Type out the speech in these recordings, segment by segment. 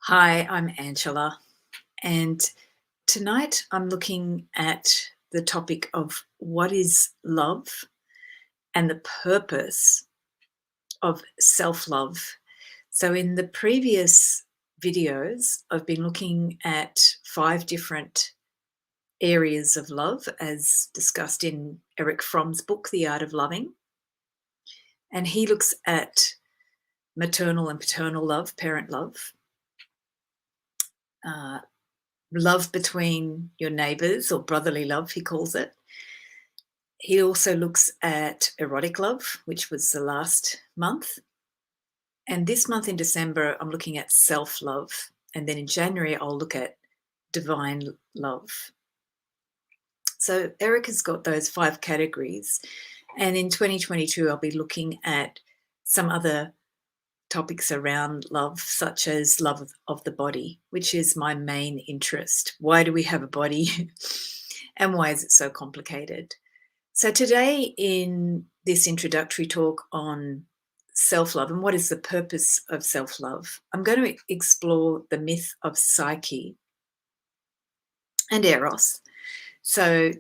Hi, I'm Angela, and tonight I'm looking at the topic of what is love and the purpose of self love. So, in the previous videos, I've been looking at 5 different areas of love as discussed in Erich Fromm's book, The Art of Loving. And he looks at maternal and paternal love, parent love, uh, love between your neighbors, or brotherly love, he calls it. He also looks at erotic love, which was the last month. And this month in December, I'm looking at self love. And then in January, I'll look at divine love. So Eric has got those 5 categories. And in 2022, I'll be looking at some other topics around love, such as love of the body, which is my main interest. Why do we have a body? And why is it so complicated? So, today, in this introductory talk on self love and what is the purpose of self love, I'm going to explore the myth of Psyche and Eros. So,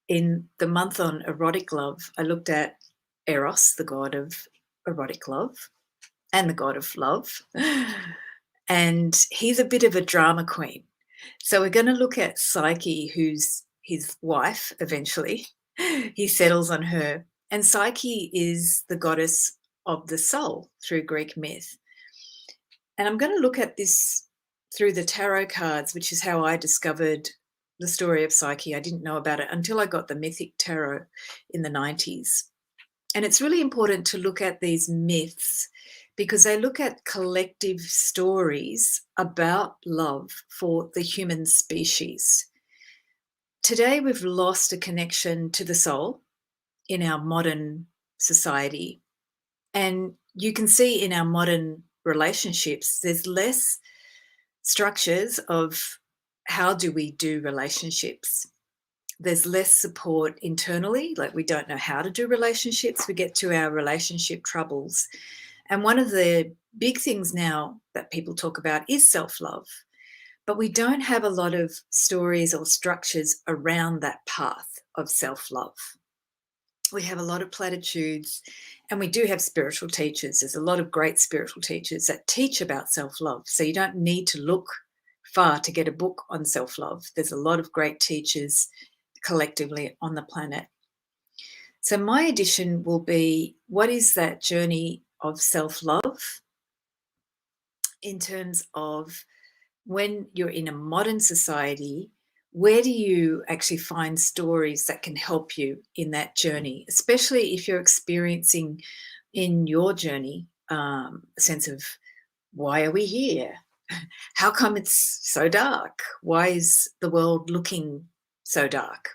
in the month on erotic love, I looked at Eros, the god of erotic love, and the god of love. And he's a bit of a drama queen. So, we're going to look at Psyche, who's his wife eventually. He settles on her. And Psyche is the goddess of the soul through Greek myth. And I'm going to look at this through the tarot cards, which is how I discovered the story of Psyche. I didn't know about it until I got the Mythic Tarot in the 90s. And it's really important to look at these myths because they look at collective stories about love for the human species. Today, we've lost a connection to the soul in our modern society. And you can see in our modern relationships, there's less structures of how do we do relationships. There's less support internally, like we don't know how to do relationships. We get to our relationship troubles. And one of the big things now that people talk about is self love. But we don't have a lot of stories or structures around that path of self love. We have a lot of platitudes, and we do have spiritual teachers. There's a lot of great spiritual teachers that teach about self love. So you don't need to look far to get a book on self love. There's a lot of great teachers collectively on the planet. So my edition will be, what is that journey of self love in terms of when you're in a modern society? Where do you actually find stories that can help you in that journey, especially if you're experiencing in your journey a sense of, why are we here? How come it's so dark? Why is the world looking so dark?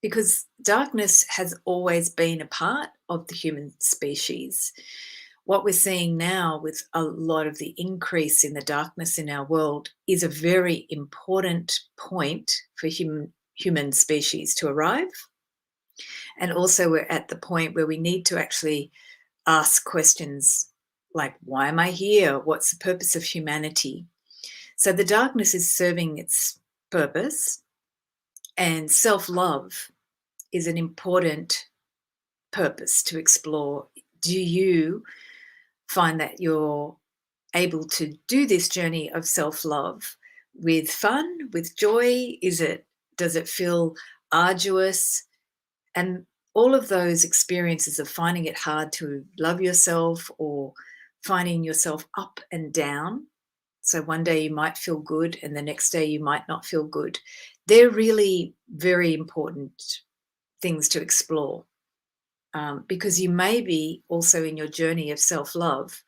Because darkness has always been a part of the human species. What we're seeing now with a lot of the increase in the darkness in our world is a very important point for human species to arrive. And also, we're at the point where we need to actually ask questions like, why am I here? What's the purpose of humanity? So the darkness is serving its purpose, and self-love is an important purpose to explore. Do you find that you're able to do this journey of self-love with fun, with joy? Does it feel arduous? And all of those experiences of finding it hard to love yourself, or finding yourself up and down. So one day you might feel good and the next day you might not feel good. They're really very important things to explore, because you may be also in your journey of self-love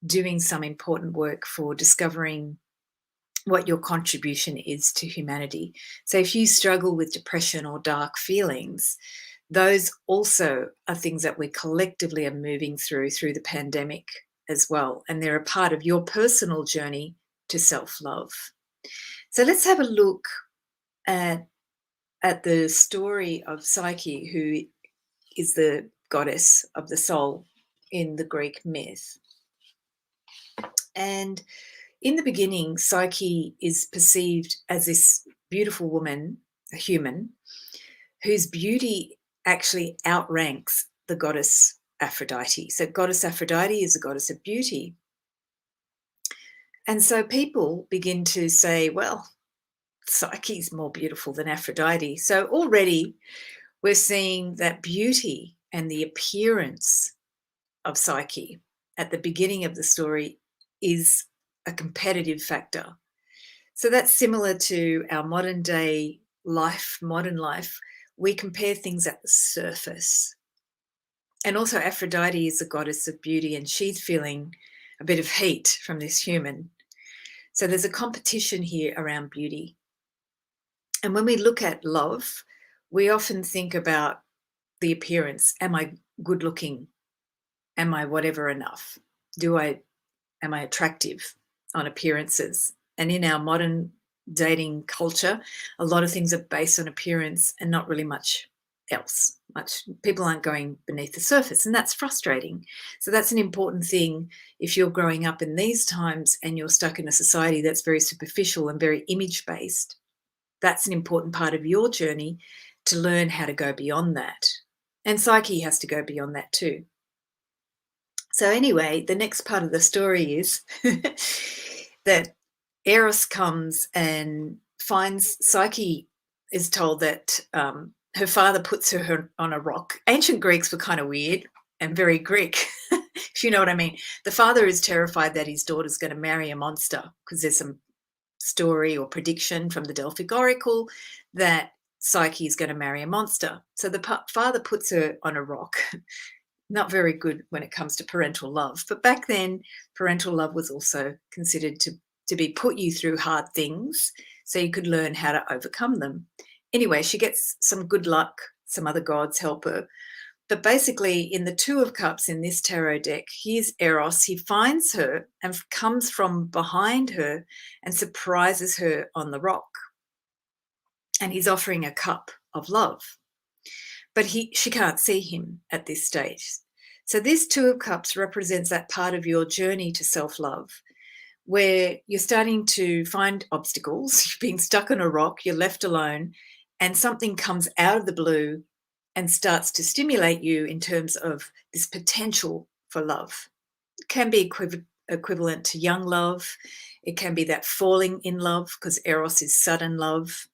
doing some important work for discovering what your contribution is to humanity. So if you struggle with depression or dark feelings, those also are things that we collectively are moving through the pandemic as well. And they're a part of your personal journey to self-love. So let's have a look at the story of Psyche, who is the goddess of the soul in the Greek myth. And In the beginning, Psyche is perceived as this beautiful woman, a human, whose beauty actually outranks the goddess Aphrodite. So, goddess Aphrodite is a goddess of beauty. And so people begin to say, well, Psyche's more beautiful than Aphrodite. So, already we're seeing that beauty and the appearance of Psyche at the beginning of the story is a competitive factor. So that's similar to our modern day life, modern life. We compare things at the surface. And also, Aphrodite is a goddess of beauty, and she's feeling a bit of heat from this human. So there's a competition here around beauty. And when we look at love, we often think about the appearance. Am I good looking? Am I whatever enough? Am I attractive on appearances? And in our modern dating culture, a lot of things are based on appearance and not really much else. Much people aren't going beneath the surface, and that's frustrating. So that's an important thing if you're growing up in these times and you're stuck in a society that's very superficial and very image based. That's an important part of your journey to learn how to go beyond that. And Psyche has to go beyond that too. So anyway, the next part of the story is that Eros comes and finds Psyche is told that her father puts her on a rock. Ancient Greeks were kind of weird and very Greek, if you know what I mean. The father is terrified that his daughter's going to marry a monster because there's some story or prediction from the Delphic Oracle that Psyche is going to marry a monster. So the father puts her on a rock. Not very good when it comes to parental love. But back then, parental love was also considered to be put you through hard things so you could learn how to overcome them. Anyway, she gets some good luck. Some other gods help her. But basically, in the Two of Cups in this tarot deck, here's Eros. He finds her and comes from behind her and surprises her on the rock. And he's offering a cup of love. But she can't see him at this stage. So this Two of Cups represents that part of your journey to self-love where you're starting to find obstacles, you've been stuck on a rock, you're left alone, and something comes out of the blue and starts to stimulate you in terms of this potential for love. It can be equivalent to young love. It can be that falling in love because Eros is sudden love.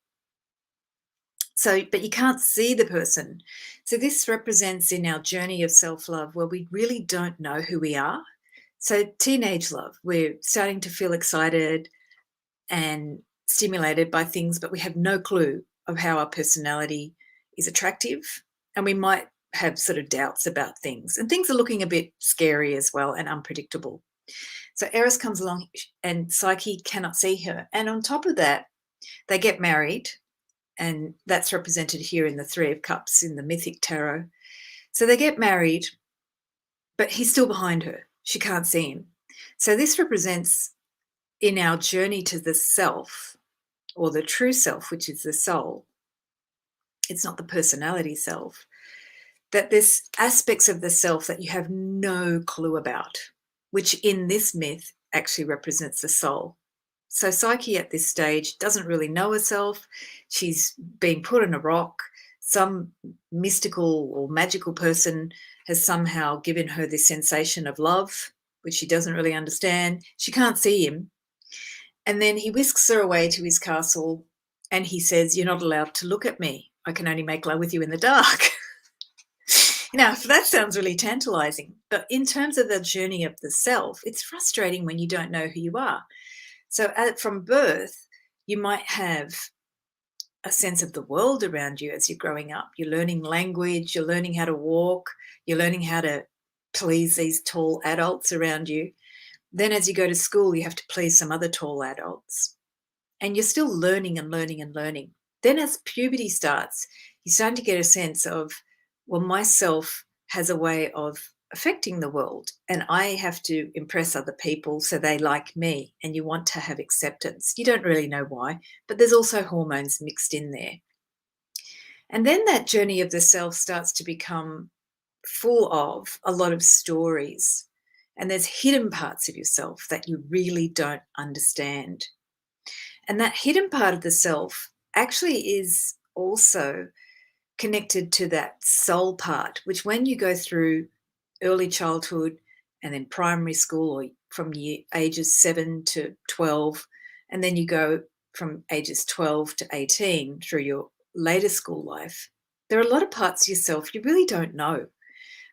So, but you can't see the person. So this represents in our journey of self-love where we really don't know who we are. So teenage love, we're starting to feel excited and stimulated by things, but we have no clue of how our personality is attractive. And we might have sort of doubts about things. And things are looking a bit scary as well and unpredictable. So Eros comes along and Psyche cannot see her. And on top of that, they get married. And that's represented here in the Three of Cups in the Mythic Tarot. So they get married, but he's still behind her. She can't see him. So this represents in our journey to the self or the true self, which is the soul. It's not the personality self. That there's aspects of the self that you have no clue about, which in this myth actually represents the soul. So Psyche at this stage doesn't really know herself. She's been put on a rock. Some mystical or magical person has somehow given her this sensation of love, which she doesn't really understand. She can't see him. And then he whisks her away to his castle and he says, "You're not allowed to look at me. I can only make love with you in the dark." Now, that sounds really tantalizing. But in terms of the journey of the self, it's frustrating when you don't know who you are. So from birth, you might have a sense of the world around you as you're growing up. You're learning language, you're learning how to walk, you're learning how to please these tall adults around you. Then as you go to school, you have to please some other tall adults. And you're still learning and learning and learning. Then as puberty starts, you're starting to get a sense of, well, myself has a way of affecting the world and I have to impress other people so they like me, and you want to have acceptance. You don't really know why, but there's also hormones mixed in there. And then that journey of the self starts to become full of a lot of stories. And there's hidden parts of yourself that you really don't understand. And that hidden part of the self actually is also connected to that soul part, which when you go through early childhood and then primary school, or from ages 7 to 12, and then you go from ages 12 to 18 through your later school life, there are a lot of parts of yourself you really don't know,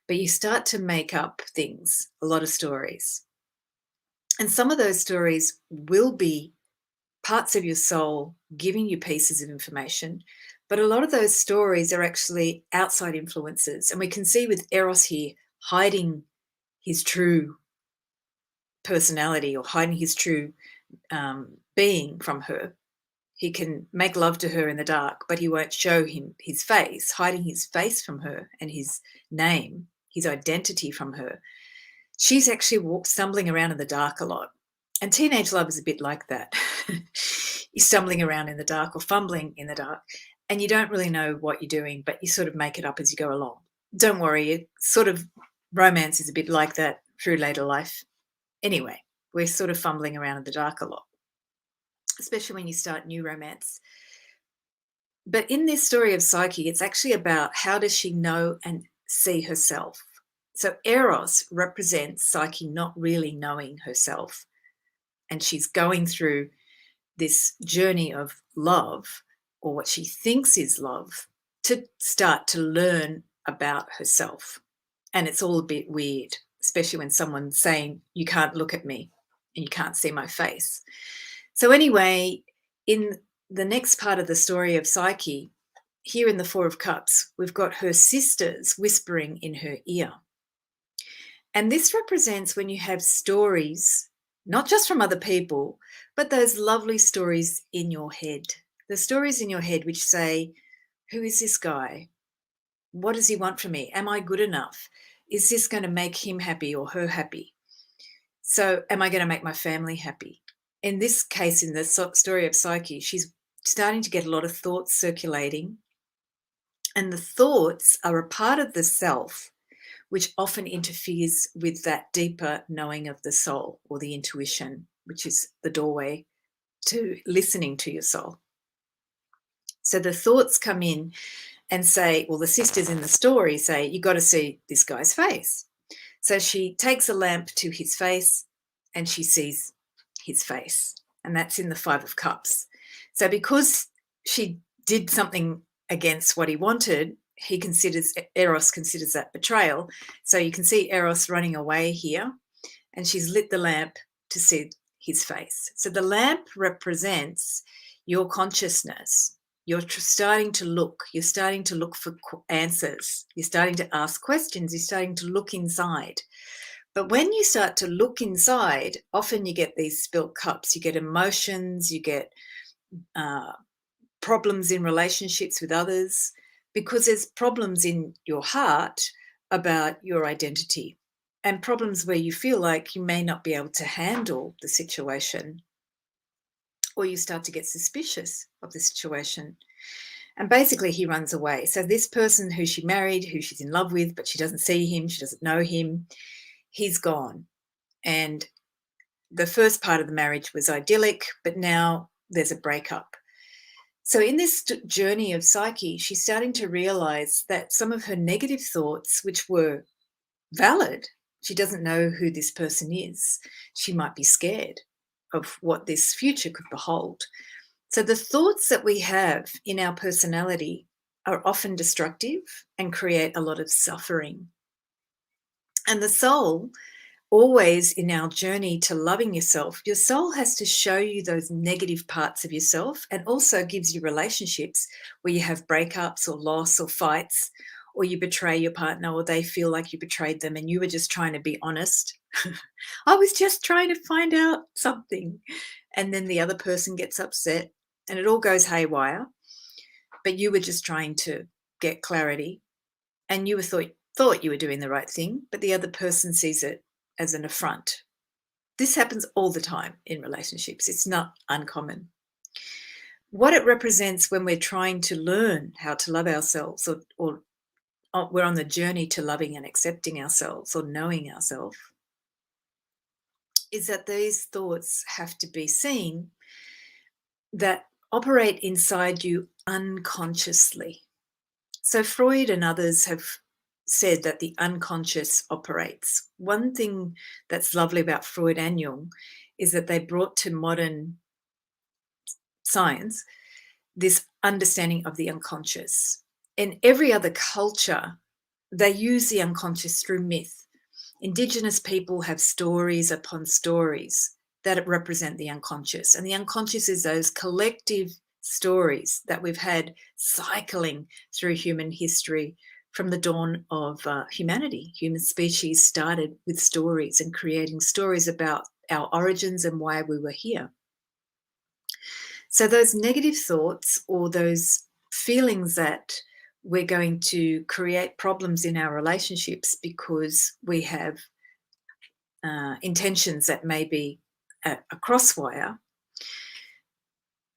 but you start to make up things, a lot of stories. And some of those stories will be parts of your soul giving you pieces of information. But a lot of those stories are actually outside influences. And we can see with Eros here hiding his true personality, or hiding his true being from her. He can make love to her in the dark, but he won't show him his face, hiding his face from her and his name, his identity from her. She's actually stumbling around in the dark a lot. And teenage love is a bit like that. You're stumbling around in the dark or fumbling in the dark, and you don't really know what you're doing, but you sort of make it up as you go along. Don't worry, it sort of romance is a bit like that through later life. Anyway, we're sort of fumbling around in the dark a lot, especially when you start new romance. But in this story of Psyche, it's actually about how does she know and see herself. So Eros represents Psyche not really knowing herself. And she's going through this journey of love, or what she thinks is love, to start to learn about herself. And it's all a bit weird, especially when someone's saying, you can't look at me and you can't see my face. So anyway, in the next part of the story of Psyche, here in the Four of Cups, we've got her sisters whispering in her ear. And this represents when you have stories, not just from other people, but those lovely stories in your head. The stories in your head which say, who is this guy? What does he want from me? Am I good enough? Is this going to make him happy or her happy? So am I going to make my family happy? In this case, in the story of Psyche, she's starting to get a lot of thoughts circulating. And the thoughts are a part of the self which often interferes with that deeper knowing of the soul, or the intuition, which is the doorway to listening to your soul. So the thoughts come in and say, well, the sisters in the story say, you got to see this guy's face. So she takes a lamp to his face and she sees his face. And that's in the Five of Cups. So because she did something against what he wanted, Eros considers that betrayal. So you can see Eros running away here, and she's lit the lamp to see his face. So the lamp represents your consciousness. You're starting to look. You're starting to look for answers. You're starting to ask questions. You're starting to look inside. But when you start to look inside, often you get these spilt cups. You get emotions. You get problems in relationships with others, because there's problems in your heart about your identity, and problems where you feel like you may not be able to handle the situation, or you start to get suspicious of the situation. And basically he runs away. So this person who she married, who she's in love with, but she doesn't see him, she doesn't know him, he's gone. And the first part of the marriage was idyllic, but now there's a breakup. So in this journey of Psyche, she's starting to realize that some of her negative thoughts, which were valid, she doesn't know who this person is. She might be scared of what this future could behold. So the thoughts that we have in our personality are often destructive and create a lot of suffering. And the soul, always in our journey to loving yourself, your soul has to show you those negative parts of yourself, and also gives you relationships where you have breakups or loss or fights, or you betray your partner, or they feel like you betrayed them and you were just trying to be honest. I was just trying to find out something. And then the other person gets upset and it all goes haywire. But you were just trying to get clarity, and you thought you were doing the right thing, but the other person sees it as an affront. This happens all the time in relationships. It's not uncommon. What it represents when we're trying to learn how to love ourselves, or we're on the journey to loving and accepting ourselves, or knowing ourselves, is that these thoughts have to be seen that operate inside you unconsciously. So Freud and others have said that the unconscious operates. One thing that's lovely about Freud and Jung is that they brought to modern science this understanding of the unconscious. In every other culture, they use the unconscious through myth. Indigenous people have stories upon stories that represent the unconscious. And the unconscious is those collective stories that we've had cycling through human history from the dawn of humanity. Human species started with stories and creating stories about our origins and why we were here. So those negative thoughts or those feelings that we're going to create problems in our relationships because we have intentions that may be a crosswire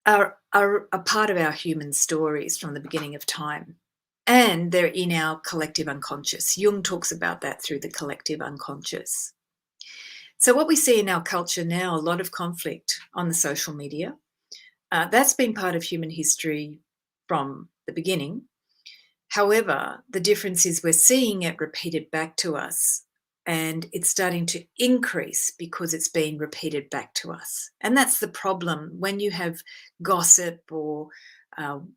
are a part of our human stories from the beginning of time. And they're in our collective unconscious. Jung talks about that through the collective unconscious. So what we see in our culture now, a lot of conflict on the social media. That's been part of human history from the beginning. However, the difference is we're seeing it repeated back to us, and it's starting to increase because it's being repeated back to us. And that's the problem when you have gossip or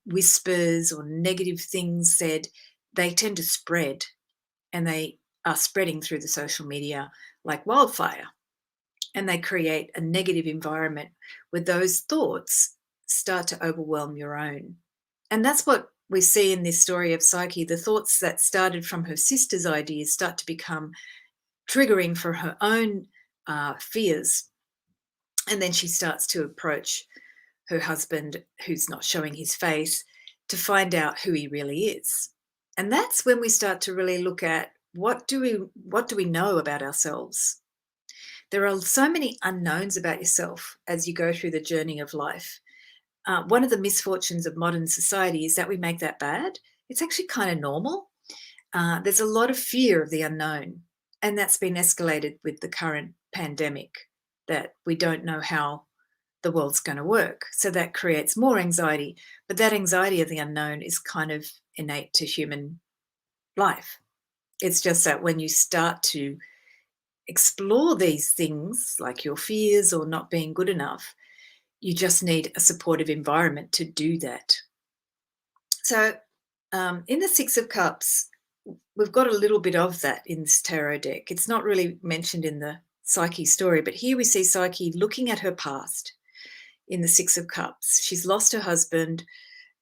whispers or negative things said, they tend to spread, and they are spreading through the social media like wildfire. And they create a negative environment where those thoughts start to overwhelm your own. And that's what we see in this story of Psyche. The thoughts that started from her sister's ideas start to become triggering for her own fears. And then she starts to approach her husband, who's not showing his face, to find out who he really is. And that's when we start to really look at what do we know about ourselves? There are so many unknowns about yourself as you go through the journey of life. One of the misfortunes of modern society is that we make that bad. It's actually kind of normal. There's a lot of fear of the unknown, and that's been escalated with the current pandemic, that we don't know how the world's going to work. So that creates more anxiety. But that anxiety of the unknown is kind of innate to human life. It's just that when you start to explore these things, like your fears or not being good enough, you just need a supportive environment to do that. So in the Six of Cups, we've got a little bit of that in this tarot deck. It's not really mentioned in the Psyche story, but here we see Psyche looking at her past in the Six of Cups. She's lost her husband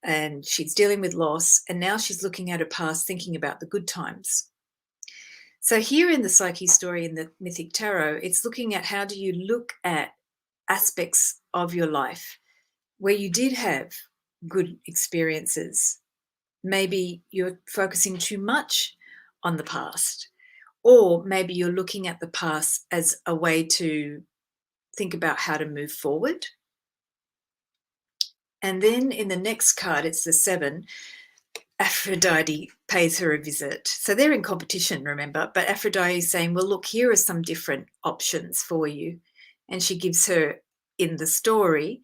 and she's dealing with loss, and now she's looking at her past, thinking about the good times. So here in the Psyche story in the Mythic Tarot, it's looking at how do you look at aspects of your life where you did have good experiences. Maybe you're focusing too much on the past, or maybe you're looking at the past as a way to think about how to move forward. And then in the next card, it's the 7. Aphrodite pays her a visit. So they're in competition, remember, but Aphrodite is saying, well, look, here are some different options for you. And she gives her, in the story,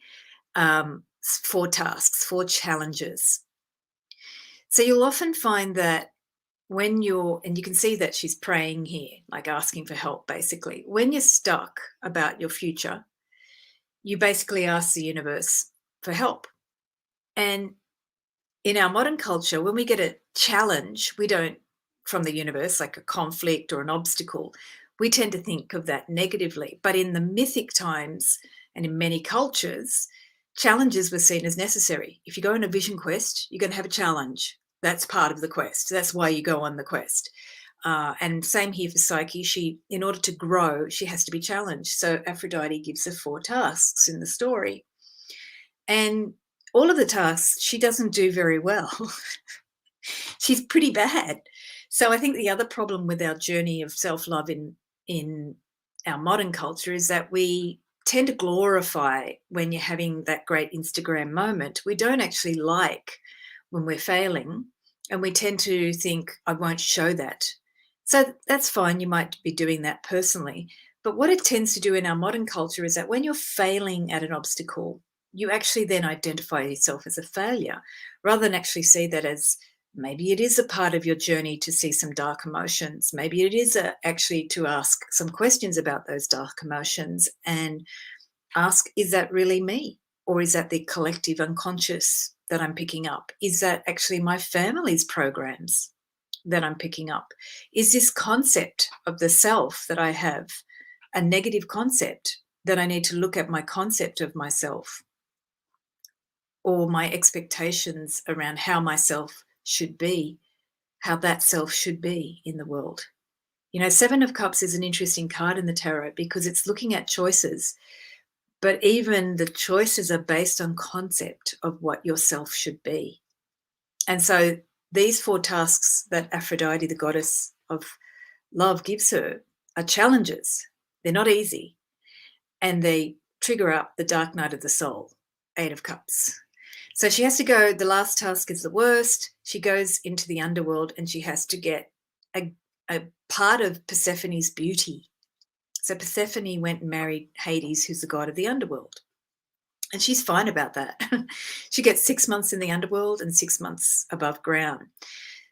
4 tasks, 4 challenges. So you'll often find that when and you can see that she's praying here, like asking for help, basically. When you're stuck about your future, you basically ask the universe for help. And in our modern culture, when we get a challenge, we don't, from the universe, like a conflict or an obstacle, we tend to think of that negatively. But in the mythic times and in many cultures, challenges were seen as necessary. If you go on a vision quest, you're going to have a challenge. That's part of the quest. That's why you go on the quest. And same here for Psyche. In order to grow, she has to be challenged. So Aphrodite gives her 4 tasks in the story. And all of the tasks she doesn't do very well. She's pretty bad. So I think the other problem with our journey of self-love in our modern culture is that we tend to glorify when you're having that great Instagram moment. We don't actually like when we're failing, and we tend to think, I won't show that. So that's fine. You might be doing that personally. But what it tends to do in our modern culture is that when you're failing at an obstacle, you actually then identify yourself as a failure rather than actually see that as maybe it is a part of your journey to see some dark emotions. Maybe it is actually to ask some questions about those dark emotions and ask, is that really me? Or is that the collective unconscious that I'm picking up? Is that actually my family's programs that I'm picking up? Is this concept of the self that I have a negative concept that I need to look at my concept of myself or my expectations around how myself should be, how that self should be in the world? You know, Seven of Cups is an interesting card in the tarot because it's looking at choices, but even the choices are based on concept of what yourself should be. And so these four tasks that Aphrodite, the goddess of love, gives her are challenges. They're not easy. And they trigger up the dark night of the soul, Eight of Cups. So she has to go, the last task is the worst. She goes into the underworld and she has to get a part of Persephone's beauty. So Persephone went and married Hades, who's the god of the underworld. And she's fine about that. She gets 6 months in the underworld and 6 months above ground.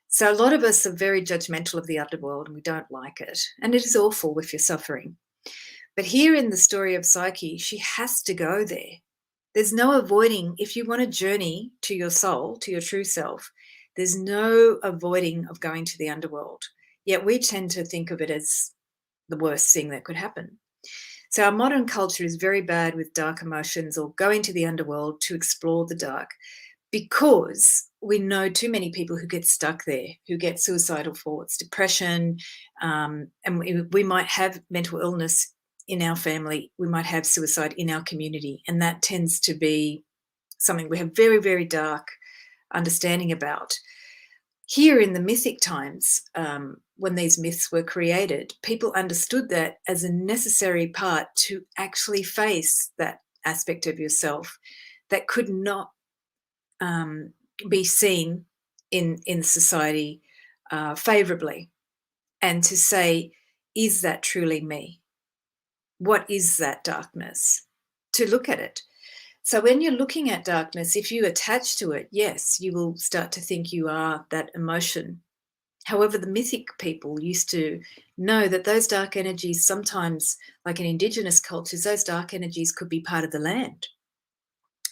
So a lot of us are very judgmental of the underworld and we don't like it. And it is awful if you're suffering. But here in the story of Psyche, she has to go there. There's no avoiding. If you want to journey to your soul, to your true self, there's no avoiding of going to the underworld. Yet we tend to think of it as the worst thing that could happen. So our modern culture is very bad with dark emotions or going to the underworld to explore the dark because we know too many people who get stuck there, who get suicidal thoughts, depression, and we might have mental illness in our family. We might have suicide in our community, and that tends to be something we have very, very dark understanding about. Here in the mythic times, when these myths were created, people understood that as a necessary part to actually face that aspect of yourself that could not be seen in society favorably, and to say, is that truly me? What is that darkness? To look at it. So when you're looking at darkness, if you attach to it, yes, you will start to think you are that emotion. However, the mythic people used to know that those dark energies sometimes, like in indigenous cultures, those dark energies could be part of the land.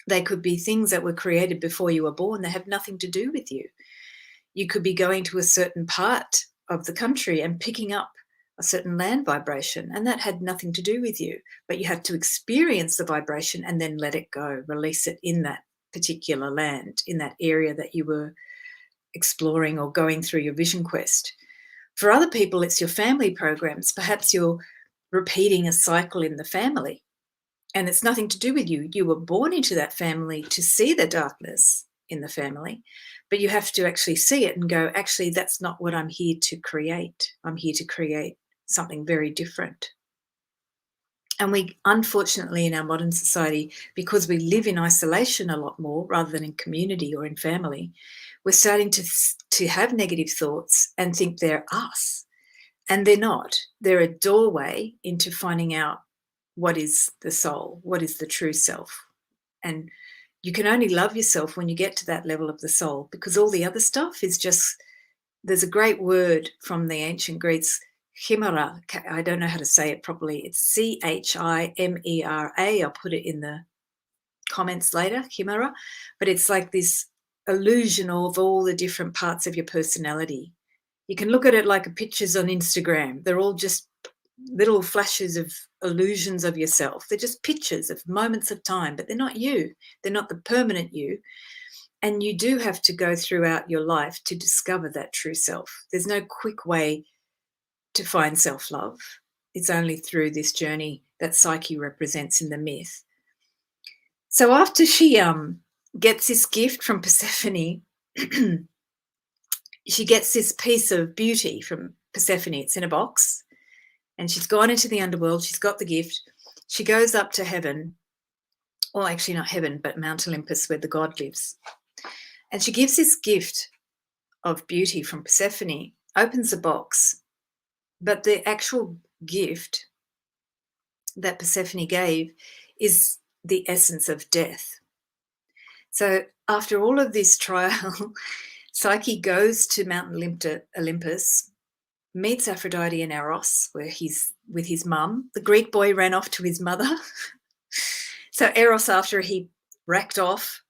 They could be things that were created before you were born that have nothing to do with you. You could be going to a certain part of the country and picking up a certain land vibration, and that had nothing to do with you, but you had to experience the vibration and then let it go, release it in that particular land, in that area that you were exploring or going through your vision quest. For other people, it's your family programs. Perhaps you're repeating a cycle in the family, and it's nothing to do with you. You were born into that family to see the darkness in the family, but you have to actually see it and go, actually, that's not what I'm here to create. I'm here to create something very different. And we, unfortunately, in our modern society, because we live in isolation a lot more rather than in community or in family, we're starting to have negative thoughts and think they're us. And they're not. They're a doorway into finding out what is the soul, what is the true self. And you can only love yourself when you get to that level of the soul, because all the other stuff is just, there's a great word from the ancient Greeks, chimera. I don't know how to say it properly. It's Chimera. I'll put it in the comments later, chimera. But it's like this illusion of all the different parts of your personality. You can look at it like pictures on Instagram. They're all just little flashes of illusions of yourself. They're just pictures of moments of time, but they're not you. They're not the permanent you. And you do have to go throughout your life to discover that true self. There's no quick way to find self-love. It's only through this journey that Psyche represents in the myth. So after she gets this gift from Persephone, she gets this piece of beauty from Persephone. It's in a box. And she's gone into the underworld. She's got the gift. She goes up to heaven, or actually not heaven, but Mount Olympus, where the god lives. And she gives this gift of beauty from Persephone, opens the box, but the actual gift that Persephone gave is the essence of death. So after all of this trial, Psyche goes to Mount Olympus, meets Aphrodite and Eros, where he's with his mum. The Greek boy ran off to his mother. So Eros, after he racked off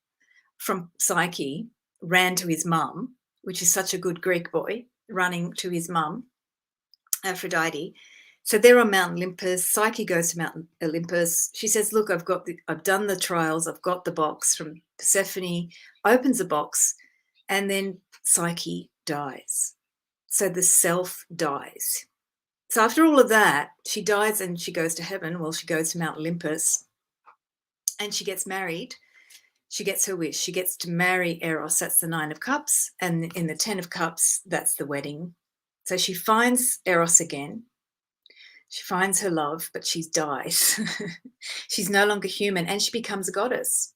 from Psyche, ran to his mum, which is such a good Greek boy, running to his mum, Aphrodite. So they're on Mount Olympus. Psyche goes to Mount Olympus. She says, look, I've done the trials. I've got the box from Persephone, opens the box, and then Psyche dies. So the self dies. So after all of that, she dies and she goes to heaven. Well, she goes to Mount Olympus and she gets married. She gets her wish. She gets to marry Eros. That's the 9 of Cups. And in the 10 of Cups, that's the wedding. So she finds Eros again. She finds her love, but she dies. She's no longer human and she becomes a goddess.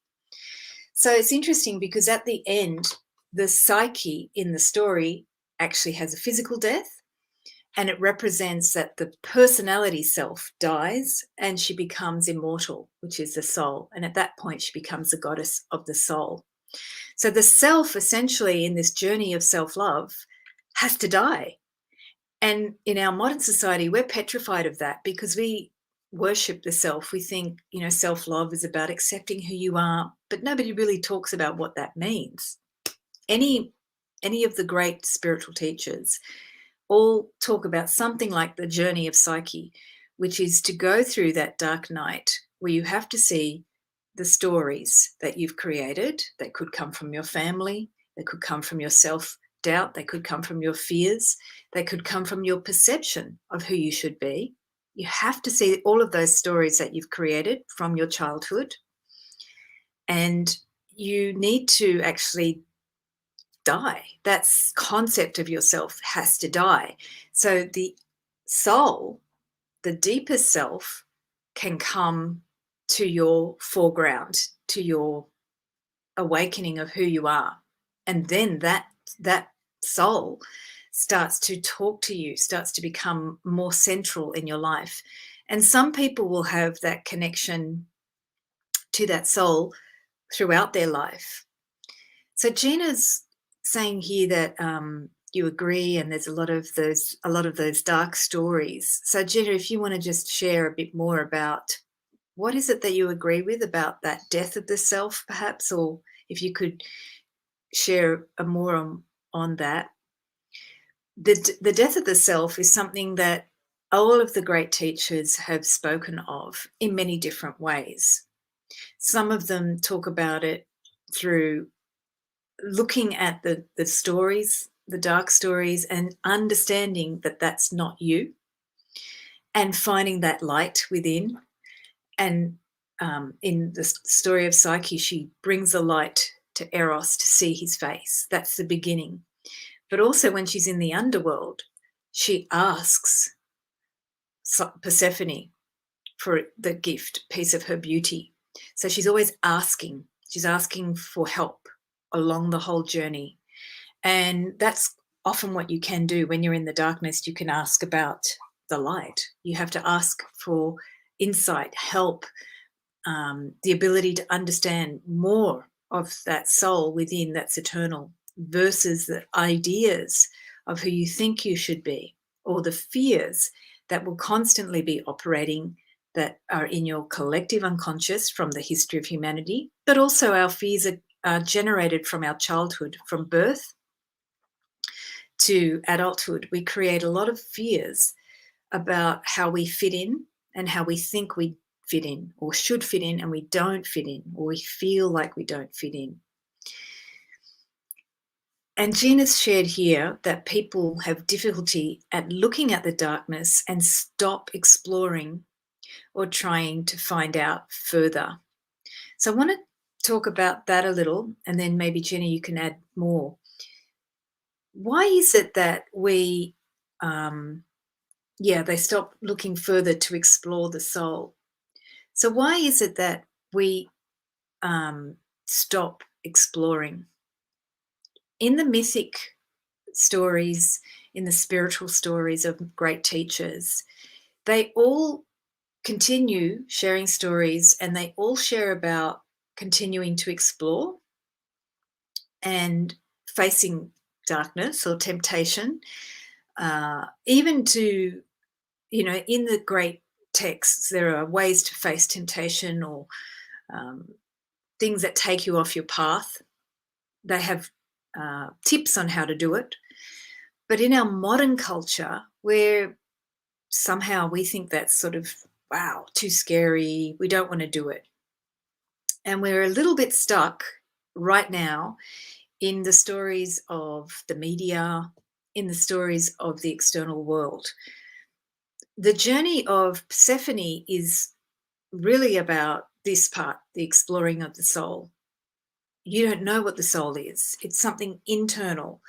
So it's interesting because at the end, the Psyche in the story actually has a physical death, and it represents that the personality self dies and she becomes immortal, which is the soul. And at that point, she becomes the goddess of the soul. So the self, essentially, in this journey of self-love, has to die. And in our modern society, we're petrified of that because we worship the self. We think, self-love is about accepting who you are, but nobody really talks about what that means. Any of the great spiritual teachers all talk about something like the journey of Psyche, which is to go through that dark night where you have to see the stories that you've created that could come from your family, that could come from your self-doubt, they could come from your fears, they could come from your perception of who you should be. You have to see all of those stories that you've created from your childhood, and you need to actually die. That concept of yourself has to die. So the soul, the deepest self, can come to your foreground, to your awakening of who you are. And then that soul starts to talk to you, starts to become more central in your life. And some people will have that connection to that soul throughout their life. So Gina's saying here that you agree, and there's a lot of those dark stories. So Gina, if you want to just share a bit more about what is it that you agree with about that death of the self, perhaps, or if you could share more on that. The death of the self is something that all of the great teachers have spoken of in many different ways. Some of them talk about it through looking at the stories, the dark stories, and understanding that that's not you, and finding that light within. And in the story of Psyche, she brings the light to Eros to see his face. That's the beginning. But also when she's in the underworld, she asks Persephone for the gift, piece of her beauty. So she's always asking. She's asking for help along the whole journey. And that's often what you can do when you're in the darkness. You can ask about the light. You have to ask for insight, help, the ability to understand more of that soul within that's eternal versus the ideas of who you think you should be, or the fears that will constantly be operating that are in your collective unconscious from the history of humanity. But also our fears are generated from our childhood, from birth to adulthood. We create a lot of fears about how we fit in and how we think we fit in or should fit in, and we don't fit in, or we feel like we don't fit in. And Gina's shared here that people have difficulty at looking at the darkness and stop exploring or trying to find out further. So I want to talk about that a little, and then maybe Gina, you can add more. Why is it that we, they stop looking further to explore the soul? So why is it that we stop exploring? In the mythic stories, in the spiritual stories of great teachers, they all continue sharing stories, and they all share about continuing to explore and facing darkness or temptation, even to, in the great texts, there are ways to face temptation or um, things that take you off your path. They have tips on how to do it. But in our modern culture, where somehow we think that's sort of, wow, too scary, we don't want to do it. And we're a little bit stuck right now in the stories of the media, in the stories of the external world. The journey of Persephone is really about this part, the exploring of the soul. You don't know what the soul is. It's something internal.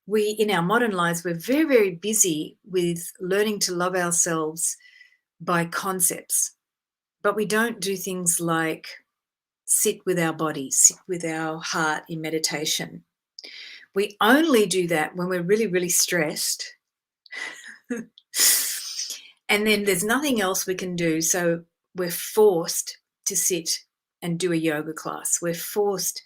We, in our modern lives, we're very, very busy with learning to love ourselves by concepts, but we don't do things like sit with our body, sit with our heart in meditation. We only do that when we're really, really stressed. And then there's nothing else we can do. So we're forced to sit and do a yoga class. We're forced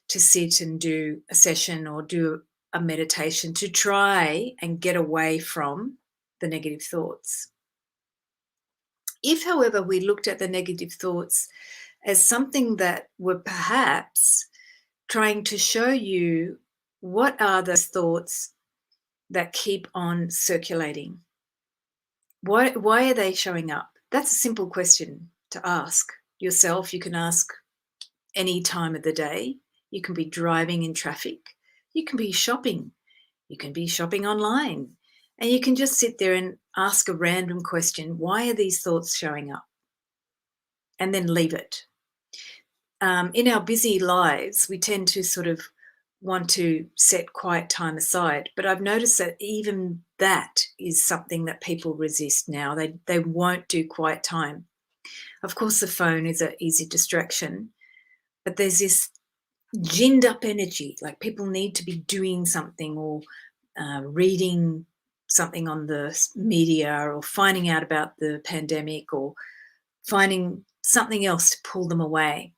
to sit and do a session or do a meditation to try and get away from the negative thoughts. If, however, we looked at the negative thoughts as something that were perhaps trying to show you what are those thoughts that keep on circulating, why are they showing up? That's a simple question to ask yourself. You can ask any time of the day. You can be driving in traffic. You can be shopping. You can be shopping online. And you can just sit there and ask a random question. Why are these thoughts showing up? And then leave it. In our busy lives, we tend to sort of want to set quiet time aside. But I've noticed that even that is something that people resist now. They won't do quiet time. Of course, the phone is an easy distraction, but there's this ginned up energy, like people need to be doing something or reading something on the media or finding out about the pandemic or finding something else to pull them away.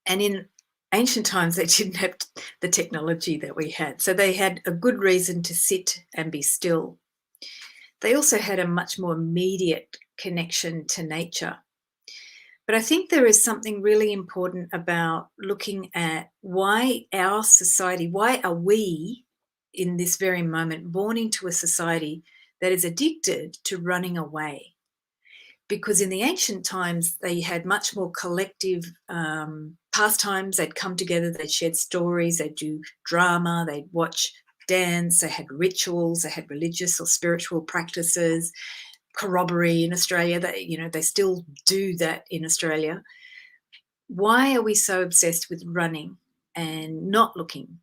And in ancient times, they didn't have the technology that we had. So they had a good reason to sit and be still. They also had a much more immediate connection to nature. But I think there is something really important about looking at why our society, why are we in this very moment born into a society that is addicted to running away? Because in the ancient times, they had much more collective pastimes. They'd come together, they'd share stories, they'd do drama, they'd watch dance, they had rituals, they had religious or spiritual practices, corroboree in Australia. They still do that in Australia. Why are we so obsessed with running and not looking?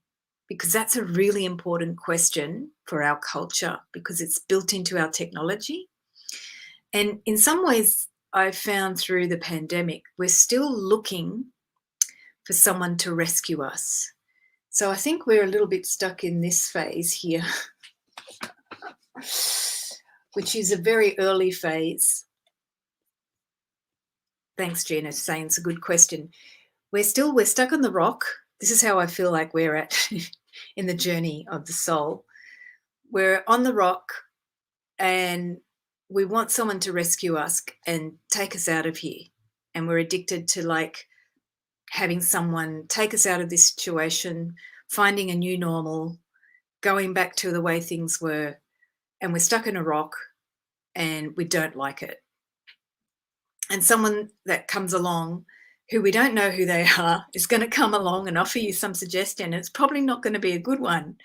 Because that's a really important question for our culture, because it's built into our technology. And in some ways, I've found through the pandemic, we're still looking for someone to rescue us. So I think we're a little bit stuck in this phase here, which is a very early phase. Thanks, Gina, saying it's a good question. We're stuck on the rock. This is how I feel like we're at in the journey of the soul. We're on the rock and we want someone to rescue us and take us out of here. And we're addicted to like having someone take us out of this situation, finding a new normal, going back to the way things were. And we're stuck in a rock and we don't like it. And someone that comes along who we don't know who they are is going to come along and offer you some suggestion. It's probably not going to be a good one,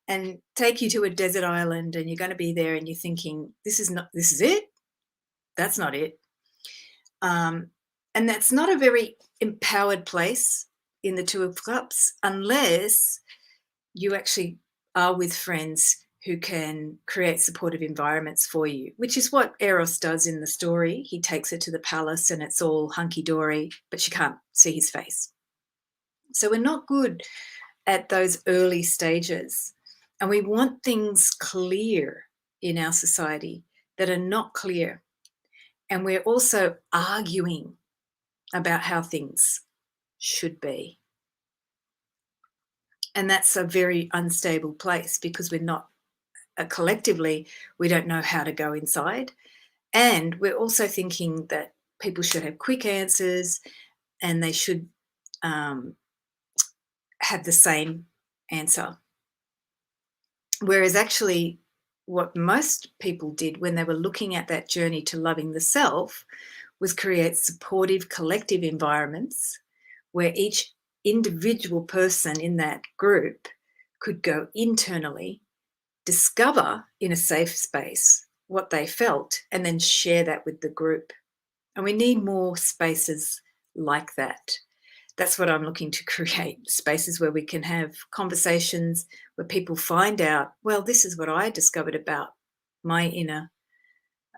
and take you to a desert island, and you're going to be there and you're thinking, this is it. That's not it. And that's not a very empowered place in the Two of Cups unless you actually are with friends who can create supportive environments for you, which is what Eros does in the story. He takes her to the palace and it's all hunky-dory, but she can't see his face. So we're not good at those early stages. And we want things clear in our society that are not clear. And we're also arguing about how things should be. And that's a very unstable place because we're not collectively, we don't know how to go inside. And we're also thinking that people should have quick answers and they should um, have the same answer. Whereas actually, what most people did when they were looking at that journey to loving the self was create supportive collective environments where each individual person in that group could go internally, discover in a safe space what they felt, and then share that with the group. And we need more spaces like that. That's what I'm looking to create, spaces where we can have conversations where people find out, well, this is what I discovered about my inner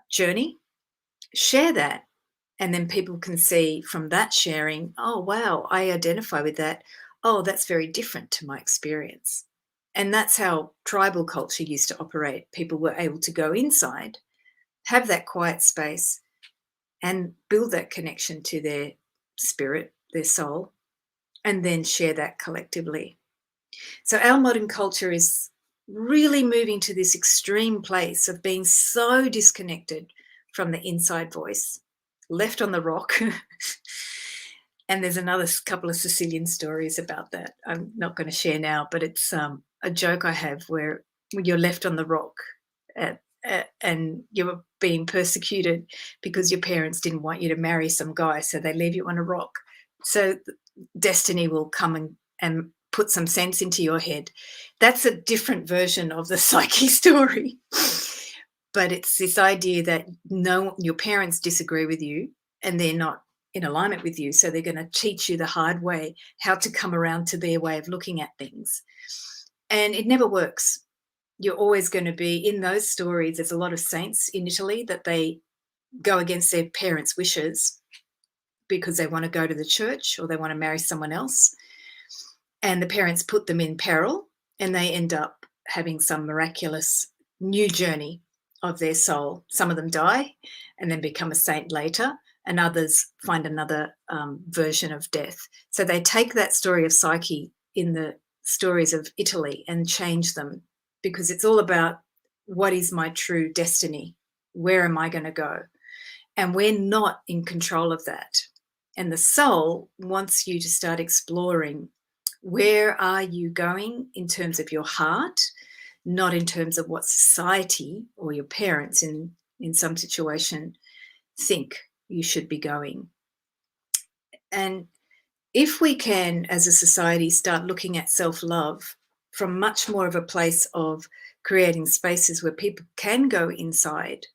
journey. Share that. And then people can see from that sharing, oh, wow, I identify with that. Oh, that's very different to my experience. And that's how tribal culture used to operate. People were able to go inside, have that quiet space, and build that connection to their spirit, their soul, and then share that collectively. So our modern culture is really moving to this extreme place of being so disconnected from the inside voice, left on the rock. And there's another couple of Sicilian stories about that. I'm not going to share now, but it's a joke I have where you're left on the rock and you're being persecuted because your parents didn't want you to marry some guy, so they leave you on a rock. So destiny will come and put some sense into your head. That's a different version of the psyche story. But it's this idea that no, your parents disagree with you and they're not in alignment with you. So they're going to teach you the hard way how to come around to their way of looking at things. And it never works. You're always going to be in those stories. There's a lot of saints in Italy that they go against their parents' wishes because they want to go to the church or they want to marry someone else. And the parents put them in peril and they end up having some miraculous new journey of their soul. Some of them die and then become a saint later, and others find another version of death. So they take that story of psyche in the stories of Italy and change them, because it's all about what is my true destiny? Where am I going to go? And we're not in control of that. And the soul wants you to start exploring, where are you going in terms of your heart, not in terms of what society or your parents in some situation think you should be going. And if we can, as a society, start looking at self-love from much more of a place of creating spaces where people can go inside,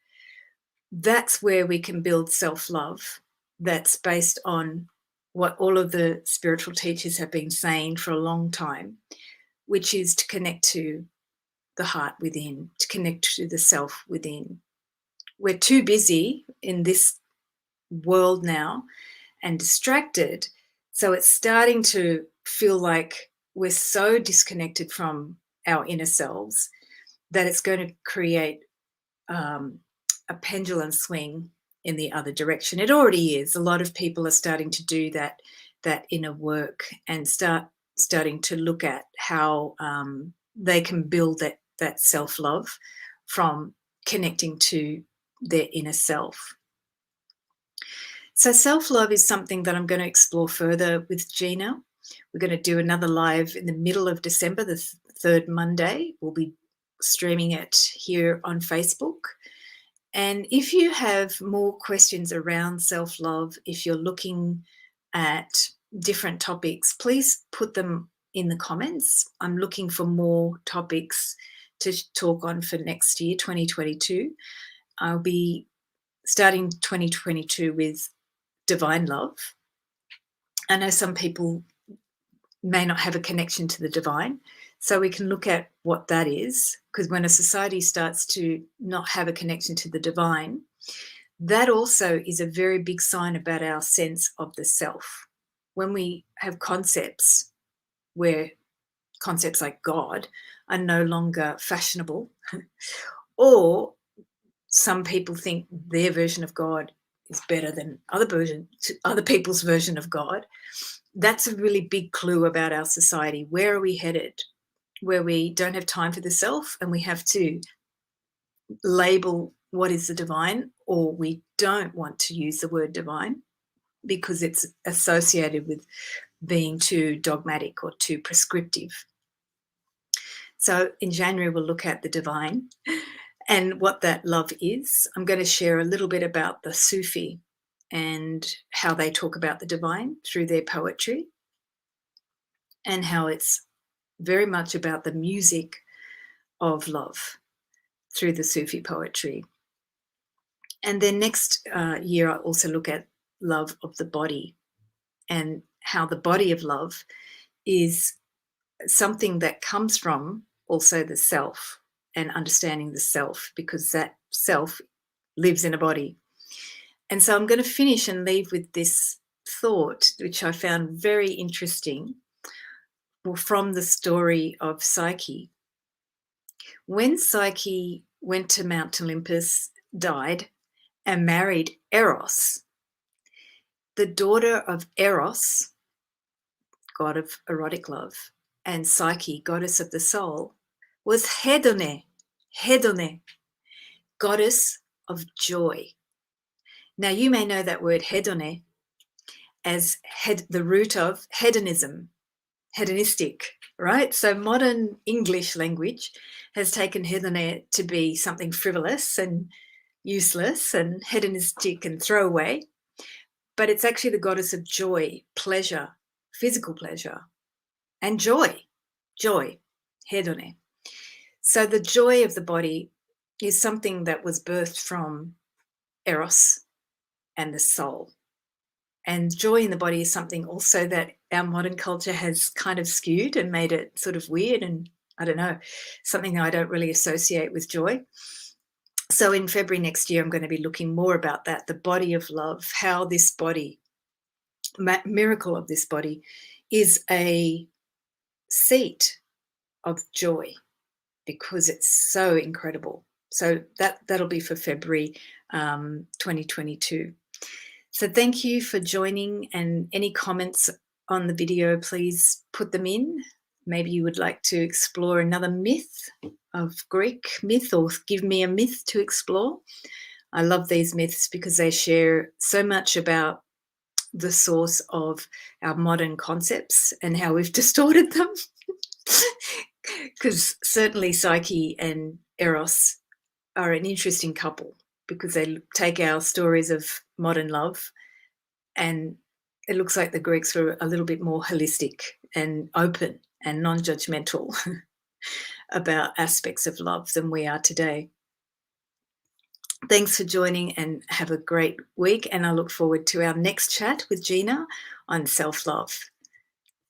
that's where we can build self-love that's based on what all of the spiritual teachers have been saying for a long time, which is to connect to the heart within, to connect to the self within. We're too busy in this world now and distracted. So it's starting to feel like we're so disconnected from our inner selves that it's going to create a pendulum swing in the other direction. It already is. A lot of people are starting to do that inner work and starting to look at how they can build that self-love from connecting to their inner self. So self-love is something that I'm going to explore further with Gina. We're going to do another live in the middle of December, the third Monday. We'll be streaming it here on Facebook. And if you have more questions around self-love, if you're looking at different topics, please put them in the comments. I'm looking for more topics to talk on for next year, 2022. I'll be starting 2022 with divine love. I know some people may not have a connection to the divine, so we can look at what that is, because when a society starts to not have a connection to the divine, that also is a very big sign about our sense of the self. When we have concepts where concepts like God are no longer fashionable, or some people think their version of God is better than other people's version of God. That's a really big clue about our society. Where are we headed? Where we don't have time for the self and we have to label what is the divine, or we don't want to use the word divine because it's associated with being too dogmatic or too prescriptive. So in January, we'll look at the divine and what that love is. I'm going to share a little bit about the Sufi and how they talk about the divine through their poetry, and how it's very much about the music of love through the Sufi poetry. And then next year, I'll also look at love of the body and how the body of love is something that comes from also the self and understanding the self, because that self lives in a body. And so I'm going to finish and leave with this thought, which I found very interesting, from the story of Psyche. When Psyche went to Mount Olympus, died, and married Eros, the daughter of Eros, god of erotic love, and Psyche, goddess of the soul, was Hedone, goddess of joy. Now, you may know that word hedone as the root of hedonism, hedonistic, right? So modern English language has taken hedone to be something frivolous and useless and hedonistic and throwaway, but it's actually the goddess of joy, pleasure, physical pleasure, and joy, hedone. So the joy of the body is something that was birthed from Eros and the soul. And joy in the body is something also that our modern culture has kind of skewed and made it sort of weird, and I don't know, something I don't really associate with joy. So in February next year, I'm going to be looking more about that, the body of love, how this body, miracle of this body, is a seat of joy because it's so incredible. So that'll be for February 2022. So thank you for joining, and any comments on the video, please put them in. Maybe you would like to explore another myth of Greek myth, or give me a myth to explore. I love these myths because they share so much about the source of our modern concepts and how we've distorted them. Because certainly Psyche and Eros are an interesting couple, because they take our stories of modern love, and it looks like the Greeks were a little bit more holistic and open and non-judgmental about aspects of love than we are today. Thanks for joining, and have a great week. And I look forward to our next chat with Gina on self-love.